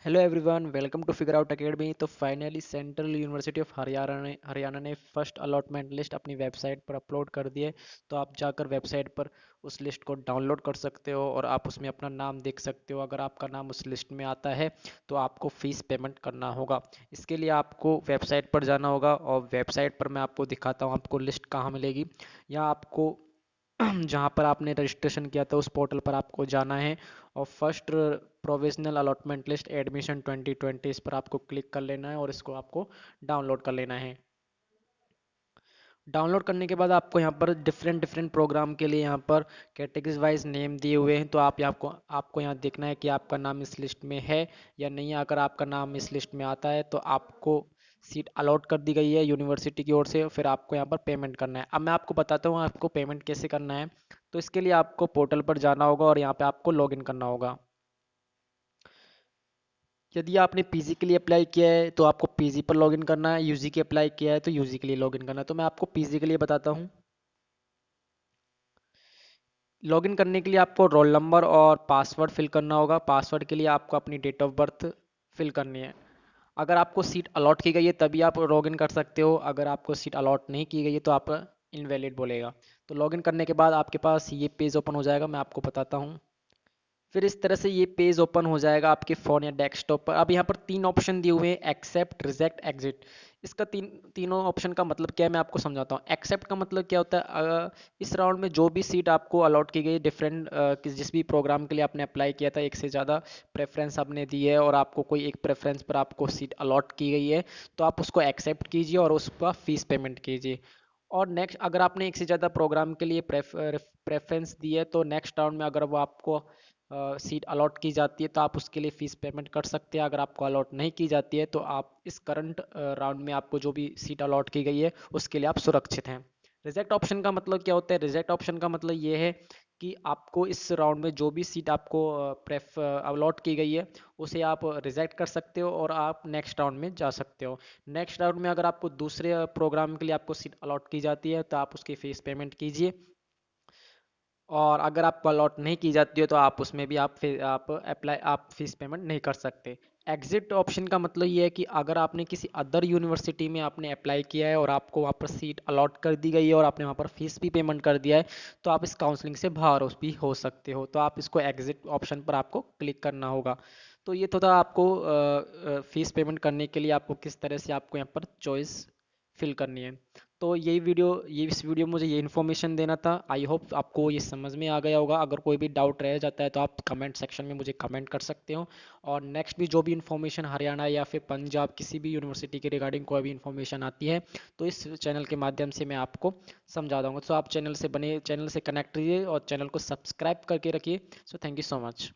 Hello everyone, welcome to Figure Out Academy. तो finally Central University of Haryana ने first allotment list अपनी website पर upload कर दी है। तो आप जाकर वेबसाइट पर उस लिस्ट को डाउनलोड कर सकते हो और आप उसमें अपना नाम देख सकते हो। अगर आपका नाम उस लिस्ट में आता है तो आपको फ़ीस पेमेंट करना होगा। इसके लिए आपको वेबसाइट पर जाना होगा और वेबसाइट पर मैं आपको दिखाता हूँ आपको लिस्ट कहाँ मिलेगी। यहाँ आपको जहाँ पर आपने रजिस्ट्रेशन किया था उस पोर्टल पर आपको जाना है और first provisional allotment list admission 2020 इस पर आपको क्लिक कर लेना है और इसको आपको डाउनलोड कर लेना है। डाउनलोड करने के बाद आपको यहाँ पर डिफरेंट डिफरेंट प्रोग्राम के लिए यहाँ पर कैटेगरीज वाइज नेम दिए हुए हैं। तो आप यहाँ को आपको यहाँ देखना है कि आपका नाम इस लिस्ट में है या नहीं है। अगर आपका नाम इस लिस्ट में आता है तो आपको सीट अलॉट कर दी गई है यूनिवर्सिटी की ओर से। फिर आपको यहाँ पर पेमेंट करना है। अब मैं आपको बताता हूँ आपको पेमेंट कैसे करना है। तो इसके लिए आपको पोर्टल पर जाना होगा और यहाँ पे आपको लॉगिन करना होगा। यदि आपने पीजी के लिए अप्लाई किया है तो आपको पीजी पर लॉगिन करना है। यूजी के अप्लाई किया है तो यूजी के लिए लॉगिन करना है। तो मैं आपको पीजी के लिए बताता हूँ। लॉगिन करने के लिए आपको रोल नंबर और पासवर्ड फिल करना होगा। पासवर्ड के लिए आपको अपनी डेट ऑफ बर्थ फिल करनी है। अगर आपको सीट अलॉट की गई है तभी आप लॉगिन कर सकते हो। अगर आपको सीट अलॉट नहीं की गई है तो आप इनवैलिड बोलेगा। तो लॉगिन करने के बाद आपके पास ये पेज ओपन हो जाएगा। मैं आपको बताता हूँ। फिर इस तरह से ये पेज ओपन हो जाएगा आपके फ़ोन या डेस्कटॉप पर। अब यहाँ पर तीन ऑप्शन दिए हुए हैं, एक्सेप्ट, रिजेक्ट, एग्जिट। इसका तीनों ऑप्शन का मतलब क्या है मैं आपको समझाता हूँ। एक्सेप्ट का मतलब क्या होता है, इस राउंड में जो भी सीट आपको अलॉट की गई डिफरेंट जिस भी प्रोग्राम के लिए आपने अप्लाई किया था, एक से ज़्यादा प्रेफरेंस आपने दी है और आपको कोई एक प्रेफरेंस पर आपको सीट अलॉट की गई है तो आप उसको एक्सेप्ट कीजिए और उसका फीस पेमेंट कीजिए। और नेक्स्ट, अगर आपने एक से ज़्यादा प्रोग्राम के लिए प्रेफरेंस दी है तो नेक्स्ट राउंड में अगर वो आपको सीट अलॉट की जाती है तो आप उसके लिए फ़ीस पेमेंट कर सकते हैं। अगर आपको अलॉट नहीं की जाती है तो आप इस करंट राउंड में आपको जो भी सीट अलॉट की गई है उसके लिए आप सुरक्षित हैं। रिजेक्ट ऑप्शन का मतलब क्या होता है? रिजेक्ट ऑप्शन का मतलब ये है कि आपको इस राउंड में जो भी सीट आपको प्रेफ अलॉट की गई है उसे आप रिजेक्ट कर सकते हो और आप नेक्स्ट राउंड में जा सकते हो। नेक्स्ट राउंड में अगर आपको दूसरे प्रोग्राम के लिए आपको सीट अलॉट की जाती है तो आप उसकी फ़ीस पेमेंट कीजिए। और अगर आपको अलॉट नहीं की जाती है तो आप उसमें भी आप फीस पेमेंट नहीं कर सकते। एग्जिट ऑप्शन का मतलब ये है कि अगर आपने किसी अदर यूनिवर्सिटी में आपने अप्लाई किया है और आपको वहाँ पर सीट अलॉट कर दी गई है और आपने वहाँ पर फीस भी पेमेंट कर दिया है तो आप इस काउंसलिंग से बाहर भी हो सकते हो। तो आप इसको एग्जिट ऑप्शन पर आपको क्लिक करना होगा। तो ये तो था आपको फीस पेमेंट करने के लिए आपको किस तरह से आपको यहाँ पर चॉइस फिल करनी है। तो ये इस वीडियो में मुझे ये इन्फॉर्मेशन देना था। आई होप आपको ये समझ में आ गया होगा। अगर कोई भी डाउट रह जाता है तो आप कमेंट सेक्शन में मुझे कमेंट कर सकते हो। और नेक्स्ट भी जो भी इन्फॉर्मेशन हरियाणा या फिर पंजाब किसी भी यूनिवर्सिटी के रिगार्डिंग कोई भी इन्फॉर्मेशन आती है तो इस चैनल के माध्यम से मैं आपको समझा दूँगा। तो आप चैनल से कनेक्ट रहिए और चैनल को सब्सक्राइब करके रखिए। So thank you so much.